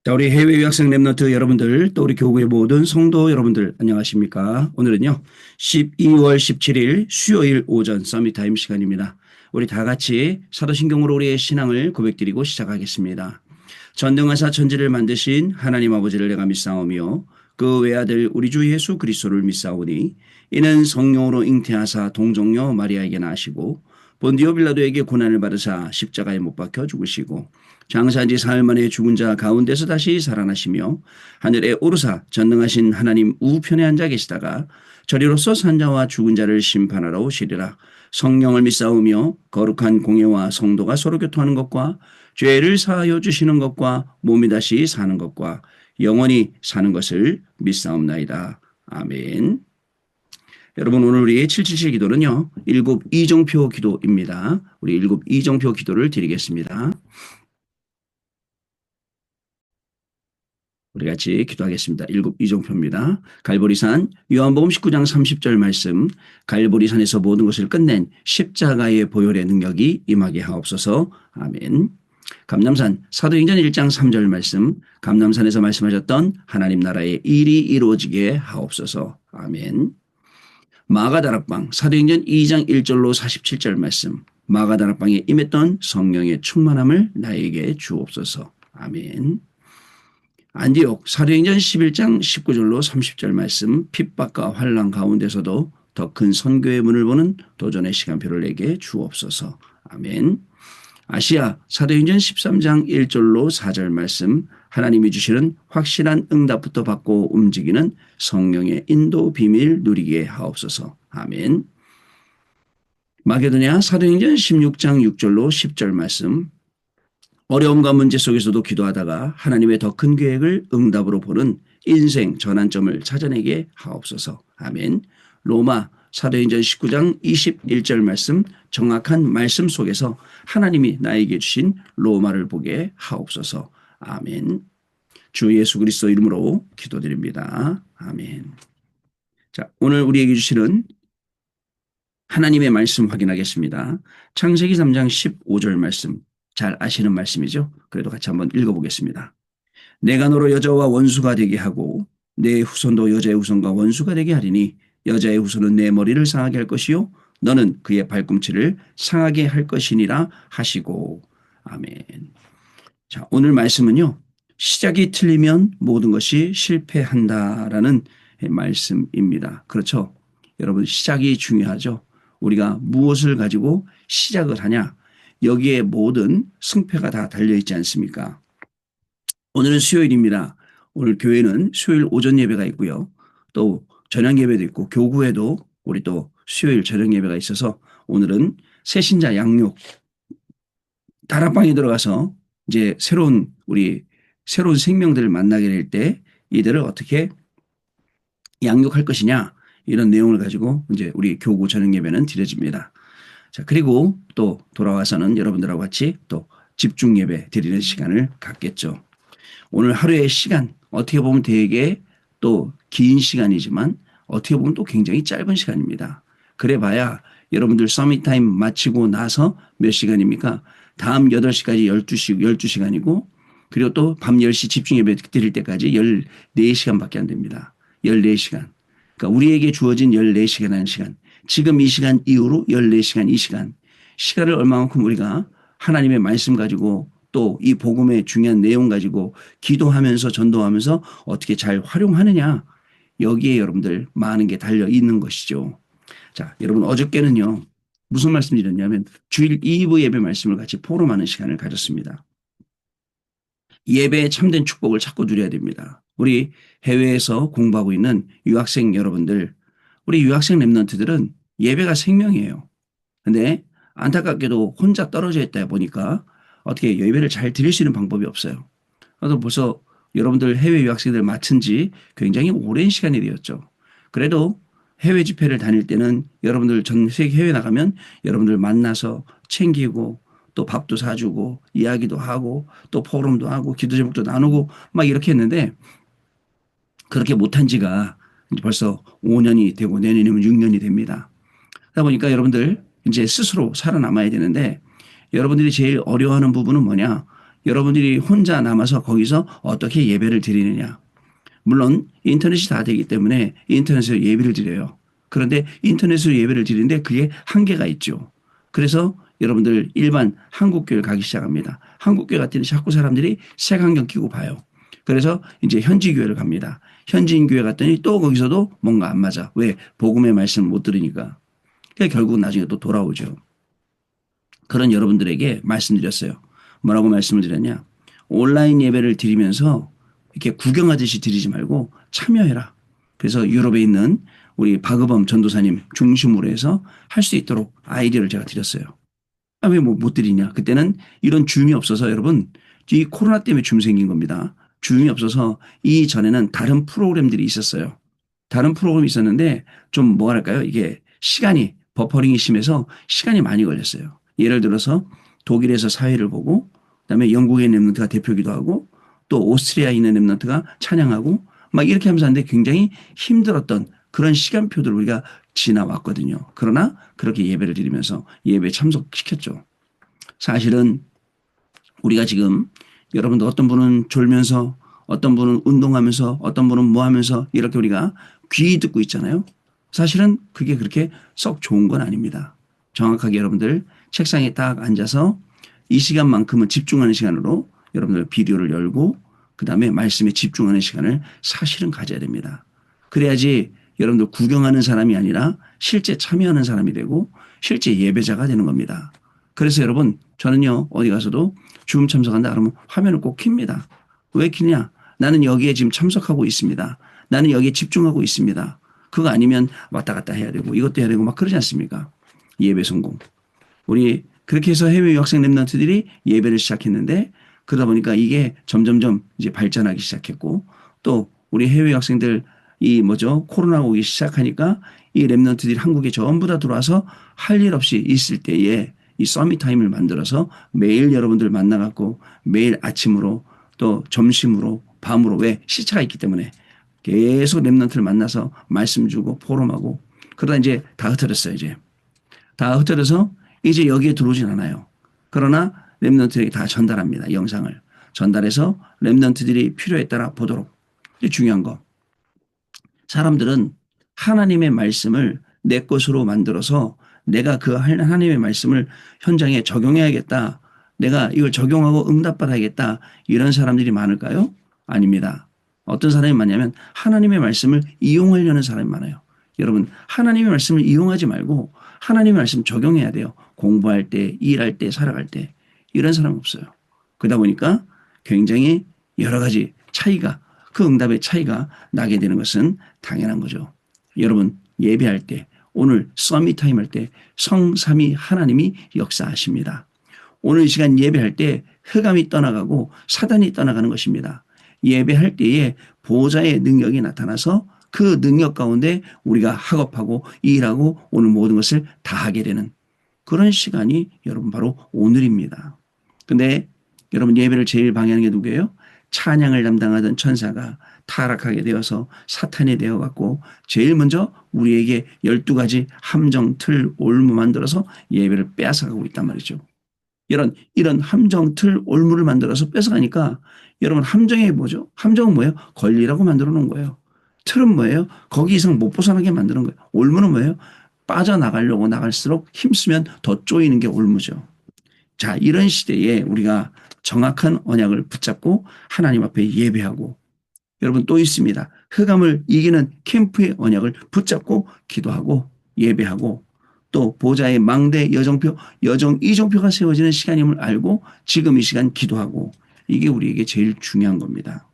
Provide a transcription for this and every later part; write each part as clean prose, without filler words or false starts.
자, 우리 해외 유학생 랩런트 여러분들, 또 우리 교구의 모든 성도 여러분들, 안녕하십니까? 오늘은요, 12월 17일 수요일 오전 서밋타임 시간입니다. 우리 다 같이 사도신경으로 우리의 신앙을 고백드리고 시작하겠습니다. 전능하사 천지를 만드신 하나님 아버지를 내가 믿사오며 그 외아들 우리 주 예수 그리스도를 믿사오니 이는 성령으로 잉태하사 동정녀 마리아에게 나시고 본디오 빌라도에게 고난을 받으사 십자가에 못 박혀 죽으시고 장사한 지 사흘 만에 죽은 자 가운데서 다시 살아나시며 하늘에 오르사 전능하신 하나님 우편에 앉아 계시다가 저리로서 산자와 죽은 자를 심판하러 오시리라. 성령을 믿사오며 거룩한 공예와 성도가 서로 교통하는 것과 죄를 사하여 주시는 것과 몸이 다시 사는 것과 영원히 사는 것을 믿사옵나이다. 아멘. 여러분, 오늘 우리의 777 기도는요, 일곱 이정표 기도입니다. 우리 일곱 이정표 기도를 드리겠습니다. 우리 같이 기도하겠습니다. 일곱 이정표입니다. 갈보리산 요한복음 19장 30절 말씀, 갈보리산에서 모든 것을 끝낸 십자가의 보혈의 능력이 임하게 하옵소서. 아멘. 감람산 사도행전 1장 3절 말씀, 감람산에서 말씀하셨던 하나님 나라의 일이 이루어지게 하옵소서. 아멘. 마가다락방 사도행전 2장 1절로 47절 말씀, 마가다락방에 임했던 성령의 충만함을 나에게 주옵소서. 아멘. 안디옥 사도행전 11장 19절로 30절 말씀, 핍박과 환난 가운데서도 더 큰 선교의 문을 보는 도전의 시간표를 내게 주옵소서. 아멘. 아시아 사도행전 13장 1절로 4절 말씀, 하나님이 주시는 확실한 응답부터 받고 움직이는 성령의 인도 비밀 누리게 하옵소서. 아멘. 마게도냐 사도행전 16장 6절로 10절 말씀, 어려움과 문제 속에서도 기도하다가 하나님의 더 큰 계획을 응답으로 보는 인생 전환점을 찾아내게 하옵소서. 아멘. 로마 사도행전 19장 21절 말씀, 정확한 말씀 속에서 하나님이 나에게 주신 로마를 보게 하옵소서. 아멘. 주 예수 그리스도 이름으로 기도드립니다. 아멘. 자, 오늘 우리에게 주시는 하나님의 말씀 확인하겠습니다. 창세기 3장 15절 말씀, 잘 아시는 말씀이죠. 그래도 같이 한번 읽어보겠습니다. 내가 너로 여자와 원수가 되게 하고 내 후손도 여자의 후손과 원수가 되게 하리니 여자의 후손은 내 머리를 상하게 할 것이요 너는 그의 발꿈치를 상하게 할 것이니라 하시고. 아멘. 자, 오늘 말씀은요, 시작이 틀리면 모든 것이 실패한다라는 말씀입니다. 그렇죠? 여러분, 시작이 중요하죠. 우리가 무엇을 가지고 시작을 하냐, 여기에 모든 승패가 다 달려있지 않습니까? 오늘은 수요일입니다. 오늘 교회는 수요일 오전 예배가 있고요. 또 저녁 예배도 있고 교구에도 우리 또 수요일 저녁 예배가 있어서 오늘은 새신자 양육 다락방에 들어가서 이제 새로운 생명들을 만나게 될 때 이들을 어떻게 양육할 것이냐, 이런 내용을 가지고 이제 우리 교구 저녁 예배는 드려집니다. 자, 그리고 또 돌아와서는 여러분들하고 같이 또 집중 예배 드리는 시간을 갖겠죠. 오늘 하루의 시간, 어떻게 보면 되게 또 긴 시간이지만 어떻게 보면 또 굉장히 짧은 시간입니다. 그래 봐야 여러분들 서밋타임 마치고 나서 몇 시간입니까? 다음 8시까지 12시간이고, 그리고 또 밤 10시 집중 예배 드릴 때까지 14시간밖에 안 됩니다. 14시간. 그러니까 우리에게 주어진 14시간이라는 시간. 지금 이 시간 이후로 14시간, 이 시간을 얼마만큼 우리가 하나님의 말씀 가지고 또 이 복음의 중요한 내용 가지고 기도하면서 전도하면서 어떻게 잘 활용하느냐, 여기에 여러분들 많은 게 달려 있는 것이죠. 자, 여러분, 어저께는요, 무슨 말씀 드렸냐면 주일 2부 예배 말씀을 같이 포럼하는 시간을 가졌습니다. 예배의 참된 축복을 찾고 누려야 됩니다. 우리 해외에서 공부하고 있는 유학생 여러분들, 우리 유학생 랩런트들은 예배가 생명이에요. 근데 안타깝게도 혼자 떨어져 있다 보니까 어떻게 예배를 잘 드릴 수 있는 방법이 없어요. 그래서 벌써 여러분들 해외 유학생들 맡은 지 굉장히 오랜 시간이 되었죠. 그래도 해외 집회를 다닐 때는 여러분들 전 세계 해외 나가면 여러분들 만나서 챙기고 또 밥도 사주고 이야기도 하고 또 포럼도 하고 기도 제목도 나누고 막 이렇게 했는데, 그렇게 못한 지가 벌써 5년이 되고 내년이면 6년이 됩니다. 그러다 보니까 여러분들 이제 스스로 살아남아야 되는데, 여러분들이 제일 어려워하는 부분은 뭐냐? 여러분들이 혼자 남아서 거기서 어떻게 예배를 드리느냐. 물론 인터넷이 다 되기 때문에 인터넷으로 예배를 드려요. 그런데 인터넷으로 예배를 드리는데 그게 한계가 있죠. 그래서 여러분들 일반 한국교회를 가기 시작합니다. 한국교회 갔더니 자꾸 사람들이 색안경 끼고 봐요. 그래서 이제 현지교회를 갑니다. 현지인교회 갔더니 또 거기서도 뭔가 안 맞아. 왜? 복음의 말씀을 못 들으니까. 그러니까 결국 나중에 또 돌아오죠. 그런 여러분들에게 말씀드렸어요. 뭐라고 말씀을 드렸냐. 온라인 예배를 드리면서 이렇게 구경하듯이 드리지 말고 참여해라. 그래서 유럽에 있는 우리 박의범 전도사님 중심으로 해서 할 수 있도록 아이디어를 제가 드렸어요. 아, 왜 뭐 못 드리냐. 그때는 이런 줌이 없어서 여러분 이 코로나 때문에 줌 생긴 겁니다. 줌이 없어서 이전에는 다른 프로그램들이 있었어요. 다른 프로그램이 있었는데 좀 뭐랄까요. 이게 시간이 버퍼링이 심해서 시간이 많이 걸렸어요. 예를 들어서 독일에서 사회를 보고 그다음에 영국의 랩런트가 대표기도 하고 또 오스트리아에 있는 랩런트가 찬양하고 막 이렇게 하면서 하는데 굉장히 힘들었던 그런 시간표들을 우리가 지나왔거든요. 그러나 그렇게 예배를 드리면서 예배에 참석시켰죠. 사실은 우리가 지금 여러분들 어떤 분은 졸면서 어떤 분은 운동하면서 어떤 분은 뭐 하면서 이렇게 우리가 귀 듣고 있잖아요. 사실은 그게 그렇게 썩 좋은 건 아닙니다. 정확하게 여러분들 책상에 딱 앉아서 이 시간만큼은 집중하는 시간으로 여러분들 비디오를 열고 그다음에 말씀에 집중하는 시간을 사실은 가져야 됩니다. 그래야지 여러분들 구경하는 사람이 아니라 실제 참여하는 사람이 되고 실제 예배자가 되는 겁니다. 그래서 여러분 저는요 어디 가서도 줌 참석한다 그러면 화면을 꼭 켭니다. 왜 켜냐? 나는 여기에 지금 참석하고 있습니다. 나는 여기에 집중하고 있습니다. 그거 아니면 왔다 갔다 해야 되고 이것도 해야 되고 막 그러지 않습니까? 예배 성공. 우리 그렇게 해서 해외 유학생 랩런트들이 예배를 시작했는데 그러다 보니까 이게 점점점 이제 발전하기 시작했고 또 우리 해외 유학생들 이 뭐죠? 코로나가 오기 시작하니까 이 랩런트들이 한국에 전부 다 들어와서 할 일 없이 있을 때에 이 서밋 타임을 만들어서 매일 여러분들 만나갖고 매일 아침으로 또 점심으로 밤으로 왜 시차가 있기 때문에 계속 랩런트를 만나서 말씀 주고 포럼하고 그러다 이제 다 흩어졌어요. 이제 다 흩어져서 이제 여기에 들어오진 않아요. 그러나 랩런트에게 다 전달합니다. 영상을 전달해서 랩런트들이 필요에 따라 보도록. 이게 중요한 거. 사람들은 하나님의 말씀을 내 것으로 만들어서 내가 그 하나님의 말씀을 현장에 적용해야겠다. 내가 이걸 적용하고 응답받아야겠다. 이런 사람들이 많을까요? 아닙니다. 어떤 사람이 많냐면 하나님의 말씀을 이용하려는 사람이 많아요. 여러분 하나님의 말씀을 이용하지 말고 하나님의 말씀 적용해야 돼요. 공부할 때, 일할 때, 살아갈 때. 이런 사람 없어요. 그러다 보니까 굉장히 여러 가지 차이가 그 응답의 차이가 나게 되는 것은 당연한 거죠. 여러분 예배할 때 오늘 서밋 타임 할 때 성삼위 하나님이 역사하십니다. 오늘 이 시간 예배할 때 흑암이 떠나가고 사단이 떠나가는 것입니다. 예배할 때에 보호자의 능력이 나타나서 그 능력 가운데 우리가 학업하고 일하고 오늘 모든 것을 다 하게 되는 그런 시간이 여러분 바로 오늘입니다. 근데 여러분 예배를 제일 방해하는 게 누구예요? 찬양을 담당하던 천사가 타락하게 되어서 사탄이 되어갖고 제일 먼저 우리에게 12가지 함정, 틀, 올무 만들어서 예배를 빼앗아가고 있단 말이죠. 이런 함정, 틀, 올무를 만들어서 뺏어가니까 여러분 함정이 뭐죠? 함정은 뭐예요? 걸리라고 만들어 놓은 거예요. 틀은 뭐예요? 거기 이상 못 벗어나게 만드는 거예요. 올무는 뭐예요? 빠져나가려고 나갈수록 힘쓰면 더 쪼이는 게 올무죠. 자, 이런 시대에 우리가 정확한 언약을 붙잡고 하나님 앞에 예배하고 여러분 또 있습니다. 흑암을 이기는 캠프의 언약을 붙잡고 기도하고 예배하고 또 보좌의 망대 여정표, 여정 이정표가 세워지는 시간임을 알고 지금 이 시간 기도하고 이게 우리에게 제일 중요한 겁니다.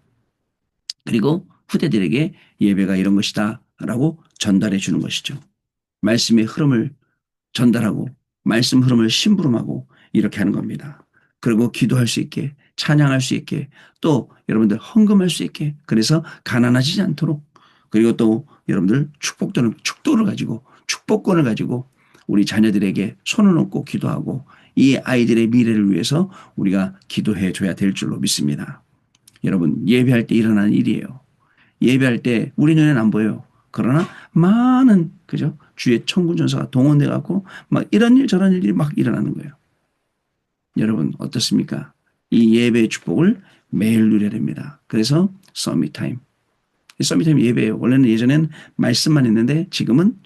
그리고 후대들에게 예배가 이런 것이다 라고 전달해 주는 것이죠. 말씀의 흐름을 전달하고 말씀 흐름을 심부름하고 이렇게 하는 겁니다. 그리고 기도할 수 있게 찬양할 수 있게 또 여러분들 헌금할 수 있게 그래서 가난하지 않도록 그리고 또 여러분들 축도를 가지고 축복권을 가지고 우리 자녀들에게 손을 얹고 기도하고 이 아이들의 미래를 위해서 우리가 기도해 줘야 될 줄로 믿습니다. 여러분 예배할 때 일어나는 일이에요. 예배할 때 우리 눈에는 안 보여요. 그러나 많은 그죠? 주의 천군 전사가 동원돼 갖고 막 이런 일 저런 일이 막 일어나는 거예요. 여러분 어떻습니까? 이 예배의 축복을 매일 누려야 됩니다. 그래서 서밋타임. 서밋타임 예배예요. 원래는 예전엔 말씀만 했는데 지금은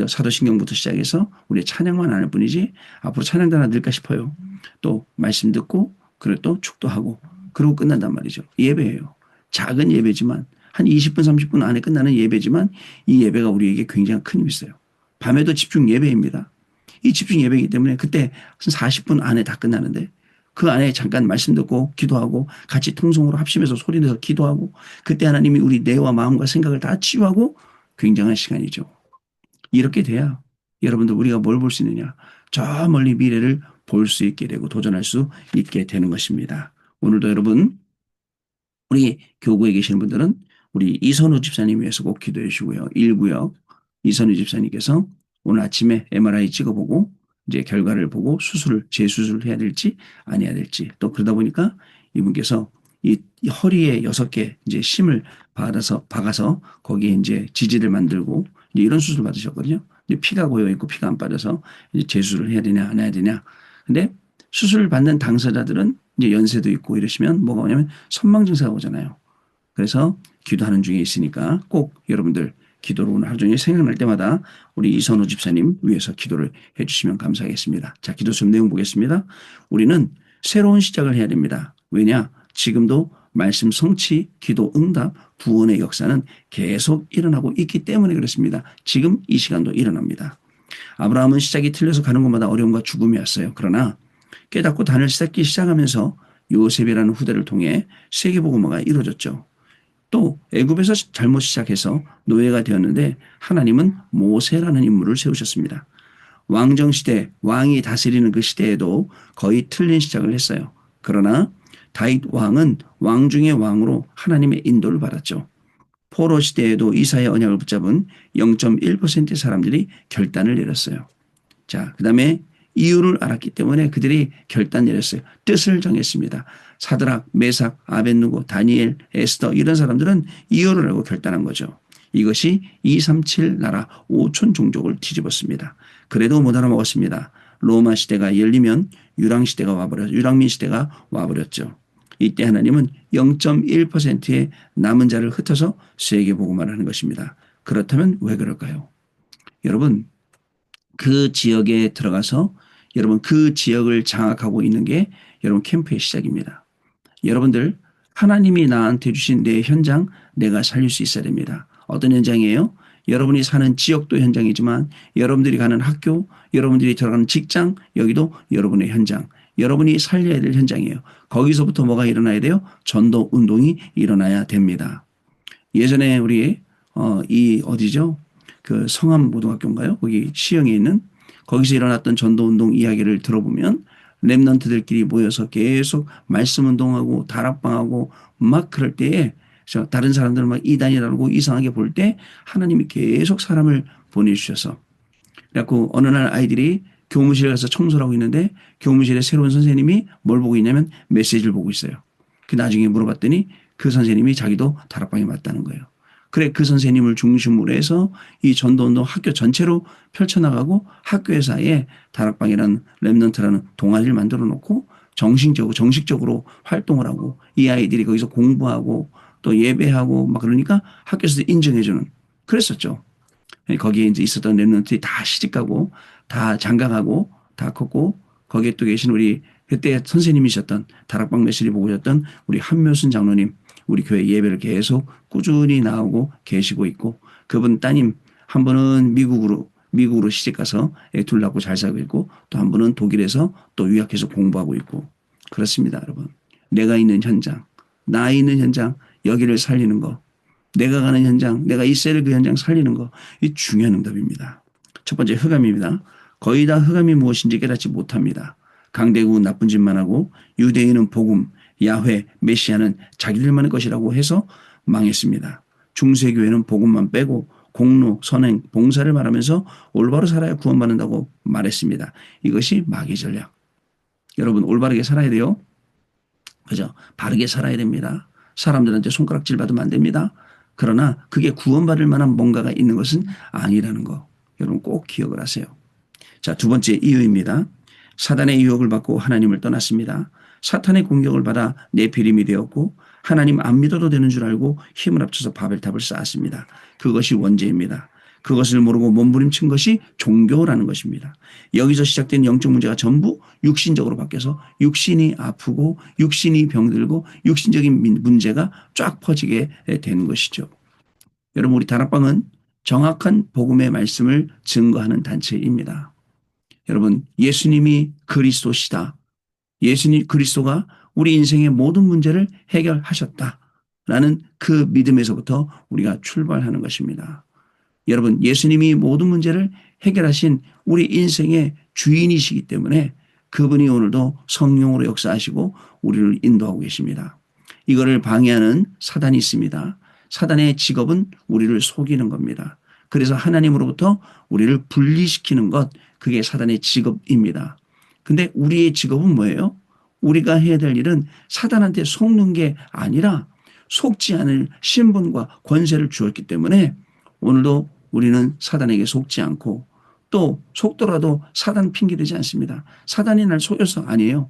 사도신경부터 시작해서 우리 찬양만 안 할 뿐이지 앞으로 찬양도 하나 늘까 싶어요. 또 말씀 듣고 그리고 또 축도하고 그러고 끝난단 말이죠. 예배예요. 작은 예배지만 한 20분 30분 안에 끝나는 예배지만 이 예배가 우리에게 굉장히 큰 힘이 있어요. 밤에도 집중 예배입니다. 이 집중 예배이기 때문에 그때 한 40분 안에 다 끝나는데 그 안에 잠깐 말씀 듣고 기도하고 같이 통성으로 합심해서 소리내서 기도하고 그때 하나님이 우리 뇌와 마음과 생각을 다 치유하고 굉장한 시간이죠. 이렇게 돼야 여러분들 우리가 뭘 볼 수 있느냐. 저 멀리 미래를 볼 수 있게 되고 도전할 수 있게 되는 것입니다. 오늘도 여러분 우리 교구에 계시는 분들은 우리 이선우 집사님 위해서 꼭 기도해 주시고요. 1구역 이선우 집사님께서 오늘 아침에 MRI 찍어보고 이제 결과를 보고 재수술을 해야 될지 안 해야 될지 또 그러다 보니까 이분께서 이 허리에 6개 이제 심을 박아서 거기에 이제 지지를 만들고 이제 이런 수술을 받으셨거든요. 이제 피가 고여 있고 피가 안 빠져서 이제 재수술을 해야 되냐 안 해야 되냐. 근데 수술을 받는 당사자들은 이제 연세도 있고 이러시면 뭐가 오냐면 선망 증세가 오잖아요. 그래서 기도하는 중에 있으니까 꼭 여러분들 기도로 오늘 하루 종일 생각날 때마다 우리 이선호 집사님 위해서 기도를 해주시면 감사하겠습니다. 자, 기도 좀 내용 보겠습니다. 우리는 새로운 시작을 해야 됩니다. 왜냐? 지금도 말씀 성취, 기도 응답, 구원의 역사는 계속 일어나고 있기 때문에 그렇습니다. 지금 이 시간도 일어납니다. 아브라함은 시작이 틀려서 가는 곳마다 어려움과 죽음이 왔어요. 그러나 깨닫고 단을 쌓기 시작하면서 요셉이라는 후대를 통해 세계복음화가 이루어졌죠. 또 애굽에서 잘못 시작해서 노예가 되었는데 하나님은 모세라는 인물을 세우셨습니다. 왕정시대 왕이 다스리는 그 시대에도 거의 틀린 시작을 했어요. 그러나 다윗 왕은 왕 중의 왕으로 하나님의 인도를 받았죠. 포로 시대에도 이사의 언약을 붙잡은 0.1%의 사람들이 결단을 내렸어요. 자, 그 다음에 이유를 알았기 때문에 그들이 결단 내렸어요. 뜻을 정했습니다. 사드락, 메삭, 아벳누고, 다니엘, 에스더 이런 사람들은 이유를 알고 결단한 거죠. 이것이 237 나라 5천 종족을 뒤집었습니다. 그래도 못 알아먹었습니다. 로마 시대가 열리면 유랑민 시대가 와버렸죠. 이때 하나님은 0.1%의 남은 자를 흩어서 세계복음화를 하는 것입니다. 그렇다면 왜 그럴까요? 여러분 그 지역에 들어가서 여러분 그 지역을 장악하고 있는 게 여러분 캠프의 시작입니다. 여러분들 하나님이 나한테 주신 내 현장 내가 살릴 수 있어야 됩니다. 어떤 현장이에요? 여러분이 사는 지역도 현장이지만 여러분들이 가는 학교, 여러분들이 들어가는 직장 여기도 여러분의 현장. 여러분이 살려야 될 현장이에요. 거기서부터 뭐가 일어나야 돼요? 전도 운동이 일어나야 됩니다. 예전에 우리 이 어디죠? 그 성암고등학교인가요? 거기 시흥에 있는 거기서 일어났던 전도운동 이야기를 들어보면 랩런트들끼리 모여서 계속 말씀운동하고 다락방하고 막 그럴 때에 다른 사람들은 막 이단이라고 이상하게 볼 때 하나님이 계속 사람을 보내주셔서 그래갖고 어느 날 아이들이 교무실에 가서 청소를 하고 있는데 교무실에 새로운 선생님이 뭘 보고 있냐면 메시지를 보고 있어요. 그 나중에 물어봤더니 그 선생님이 자기도 다락방에 맞다는 거예요. 그래 그 선생님을 중심으로 해서 이 전도운동 학교 전체로 펼쳐나가고 학교에서 아예 다락방이라는 랩런트라는 동아리를 만들어 놓고 정식적으로 활동을 하고 이 아이들이 거기서 공부하고 또 예배하고 막 그러니까 학교에서도 인정해주는 그랬었죠. 거기에 이제 있었던 랩런트들이 다 시집가고 다 장가가고 다 컸고 거기에 또 계신 우리 그때 선생님이셨던 다락방 메시지 보고 계셨던 우리 한묘순 장로님 우리 교회 예배를 계속 꾸준히 나오고 계시고 있고 그분 따님 한 분은 미국으로 시집가서 애 둘 낳고 잘 살고 있고 또 한 분은 독일에서 또 유학해서 공부하고 있고 그렇습니다 여러분. 내가 있는 현장 나 있는 현장 여기를 살리는 거 내가 가는 현장 내가 있어야 될 그 현장 살리는 거 이 중요한 응답입니다. 첫 번째 흑암입니다. 거의 다 흑암이 무엇인지 깨닫지 못합니다. 강대국은 나쁜 짓만 하고 유대인은 복음 야훼, 메시아는 자기들만의 것이라고 해서 망했습니다. 중세교회는 복음만 빼고 공로, 선행, 봉사를 말하면서 올바로 살아야 구원받는다고 말했습니다. 이것이 마귀 전략. 여러분 올바르게 살아야 돼요. 그죠? 바르게 살아야 됩니다. 사람들한테 손가락질 받으면 안 됩니다. 그러나 그게 구원받을 만한 뭔가가 있는 것은 아니라는 거. 여러분 꼭 기억을 하세요. 자, 두 번째 이유입니다. 사단의 유혹을 받고 하나님을 떠났습니다. 사탄의 공격을 받아 네피림이 되었고 하나님 안 믿어도 되는 줄 알고 힘을 합쳐서 바벨탑을 쌓았습니다. 그것이 원죄입니다. 그것을 모르고 몸부림친 것이 종교라는 것입니다. 여기서 시작된 영적 문제가 전부 육신적으로 바뀌어서 육신이 아프고 육신이 병들고 육신적인 문제가 쫙 퍼지게 되는 것이죠. 여러분, 우리 다락방은 정확한 복음의 말씀을 증거하는 단체입니다. 여러분, 예수님이 그리스도시다. 예수님 그리스도가 우리 인생의 모든 문제를 해결하셨다라는 그 믿음에서부터 우리가 출발하는 것입니다. 여러분, 예수님이 모든 문제를 해결하신 우리 인생의 주인이시기 때문에 그분이 오늘도 성령으로 역사하시고 우리를 인도하고 계십니다. 이거를 방해하는 사단이 있습니다. 사단의 직업은 우리를 속이는 겁니다. 그래서 하나님으로부터 우리를 분리시키는 것, 그게 사단의 직업입니다. 근데 우리의 직업은 뭐예요? 우리가 해야 될 일은 사단한테 속는 게 아니라 속지 않을 신분과 권세를 주었기 때문에 오늘도 우리는 사단에게 속지 않고 또 속더라도 사단 핑계대지 않습니다. 사단이 날 속여서 아니에요.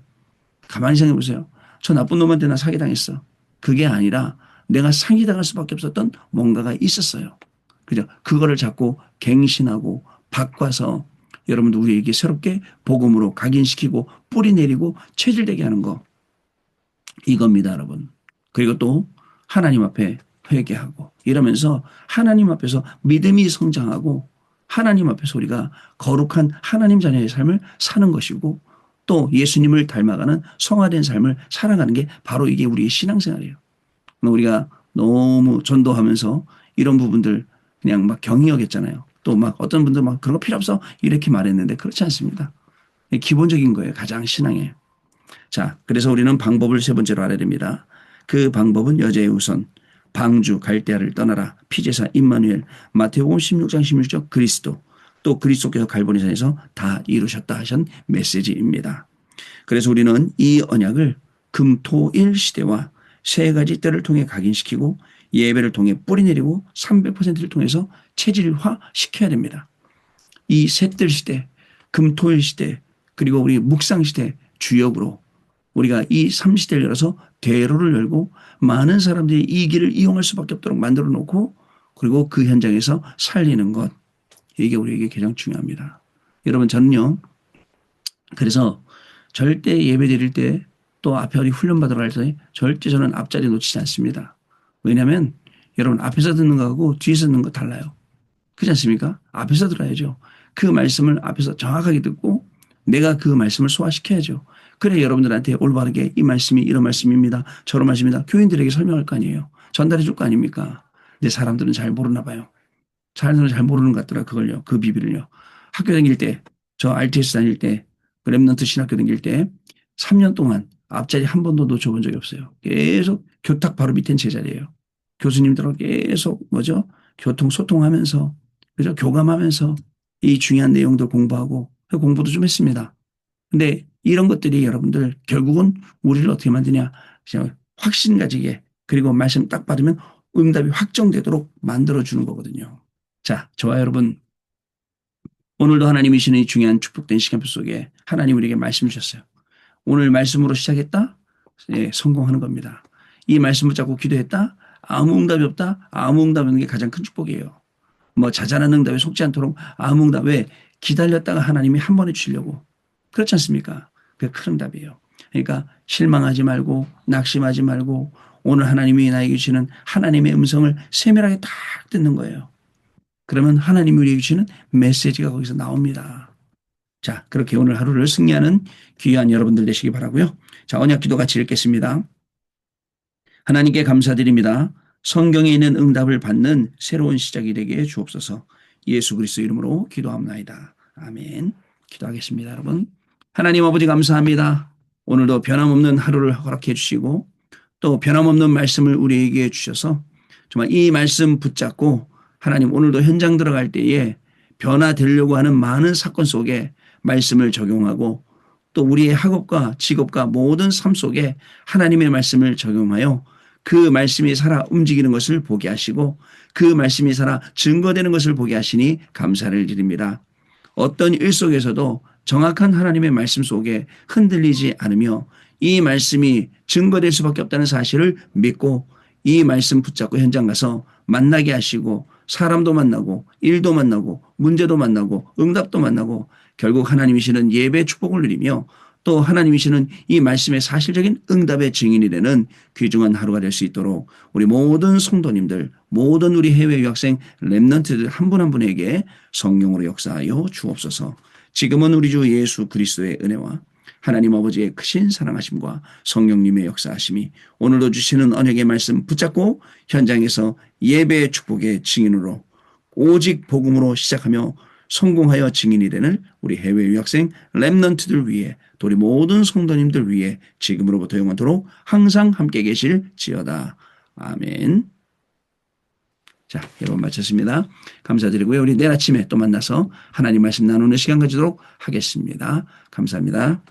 가만히 생각해 보세요. 저 나쁜 놈한테 나 사기당했어. 그게 아니라 내가 사기당할 수밖에 없었던 뭔가가 있었어요. 그죠? 그거를 자꾸 갱신하고 바꿔서 여러분도 우리에게 새롭게 복음으로 각인시키고 뿌리 내리고 체질되게 하는 거. 이겁니다, 여러분. 그리고 또 하나님 앞에 회개하고 이러면서 하나님 앞에서 믿음이 성장하고 하나님 앞에서 우리가 거룩한 하나님 자녀의 삶을 사는 것이고 또 예수님을 닮아가는 성화된 삶을 살아가는 게 바로 이게 우리의 신앙생활이에요. 우리가 너무 전도하면서 이런 부분들 그냥 막 경히 여겼잖아요. 또 막 어떤 분들 막 그런 거 필요 없어 이렇게 말했는데 그렇지 않습니다. 기본적인 거예요. 가장 신앙에. 자, 그래서 우리는 방법을 세 번째로 알아야 됩니다. 그 방법은 여자의 우선, 방주, 갈대아를 떠나라, 피제사, 임마누엘, 마태복음 16장 16절 그리스도, 또 그리스도께서 갈보리산에서 다 이루셨다 하신 메시지입니다. 그래서 우리는 이 언약을 금토일 시대와 세 가지 때를 통해 각인시키고 예배를 통해 뿌리내리고 300%를 통해서 체질화 시켜야 됩니다. 이 셋들 시대, 금토일 시대, 그리고 우리 묵상 시대 주역으로 우리가 이 3시대를 열어서 대로를 열고 많은 사람들이 이 길을 이용할 수밖에 없도록 만들어 놓고 그리고 그 현장에서 살리는 것. 이게 우리에게 가장 중요합니다. 여러분, 저는요. 그래서 절대 예배 드릴 때 또 앞에 우리 훈련 받으러 갈 때 절대 저는 앞자리 놓치지 않습니다. 왜냐하면 여러분 앞에서 듣는 거하고 뒤에서 듣는 거 달라요. 그렇지 않습니까? 앞에서 들어야죠. 그 말씀을 앞에서 정확하게 듣고 내가 그 말씀을 소화시켜야죠. 그래 여러분들한테 올바르게 이 말씀이 이런 말씀입니다. 저런 말씀입니다. 교인들에게 설명할 거 아니에요. 전달해 줄 거 아닙니까? 근데 사람들은 잘 모르나 봐요. 사람들은 잘 모르는 것 같더라. 그걸요. 그 비밀을요. 학교 다닐 때, 저 RTS 다닐 때, 랩넌트 신학교 다닐 때 3년 동안 앞자리 한 번도 놓쳐본 적이 없어요. 계속 교탁 바로 밑엔 제 자리예요. 교수님들하고 계속 교통 소통하면서 그죠? 교감하면서 이 중요한 내용들 공부하고 공부도 좀 했습니다. 근데 이런 것들이 여러분들 결국은 우리를 어떻게 만드냐? 확신 가지게 그리고 말씀 딱 받으면 응답이 확정되도록 만들어주는 거거든요. 자, 저와 여러분 오늘도 하나님이 주시는 이 중요한 축복된 시간표 속에 하나님 우리에게 말씀 주셨어요. 오늘 말씀으로 시작했다? 예, 성공하는 겁니다. 이 말씀 붙잡고 기도했다? 아무 응답이 없다? 아무 응답이 없는 게 가장 큰 축복이에요. 자잘한 응답에 속지 않도록 아무 응답. 왜? 기다렸다가 하나님이 한 번에 주려고. 그렇지 않습니까? 그게 큰 응답이에요. 그러니까 실망하지 말고 낙심하지 말고 오늘 하나님이 나에게 주시는 하나님의 음성을 세밀하게 딱 듣는 거예요. 그러면 하나님이 우리에게 주시는 메시지가 거기서 나옵니다. 자, 그렇게 오늘 하루를 승리하는 귀한 여러분들 되시기 바라고요. 자, 언약 기도 같이 읽겠습니다. 하나님께 감사드립니다. 성경에 있는 응답을 받는 새로운 시작이 되게 주옵소서. 예수 그리스도 이름으로 기도합나이다. 아멘. 기도하겠습니다, 여러분. 하나님 아버지 감사합니다. 오늘도 변함없는 하루를 허락해 주시고 또 변함없는 말씀을 우리에게 주셔서 정말 이 말씀 붙잡고 하나님 오늘도 현장 들어갈 때에 변화되려고 하는 많은 사건 속에 말씀을 적용하고 또 우리의 학업과 직업과 모든 삶 속에 하나님의 말씀을 적용하여 그 말씀이 살아 움직이는 것을 보게 하시고 그 말씀이 살아 증거되는 것을 보게 하시니 감사를 드립니다. 어떤 일 속에서도 정확한 하나님의 말씀 속에 흔들리지 않으며 이 말씀이 증거될 수밖에 없다는 사실을 믿고 이 말씀 붙잡고 현장 가서 만나게 하시고 사람도 만나고 일도 만나고 문제도 만나고 응답도 만나고 결국 하나님이시는 예배의 축복을 누리며 또 하나님이시는 이 말씀의 사실적인 응답의 증인이 되는 귀중한 하루가 될 수 있도록 우리 모든 성도님들, 모든 우리 해외 유학생 렘넌트들 한 분 한 분에게 성령으로 역사하여 주옵소서. 지금은 우리 주 예수 그리스도의 은혜와 하나님 아버지의 크신 사랑하심과 성령님의 역사하심이 오늘도 주시는 언약의 말씀 붙잡고 현장에서 예배의 축복의 증인으로 오직 복음으로 시작하며 성공하여 증인이 되는 우리 해외 유학생 렘넌트들 위해 또 우리 모든 성도님들 위해 지금으로부터 영원토록 항상 함께 계실지어다. 아멘. 자, 여러분 마쳤습니다. 감사드리고요. 우리 내일 아침에 또 만나서 하나님 말씀 나누는 시간 가지도록 하겠습니다. 감사합니다.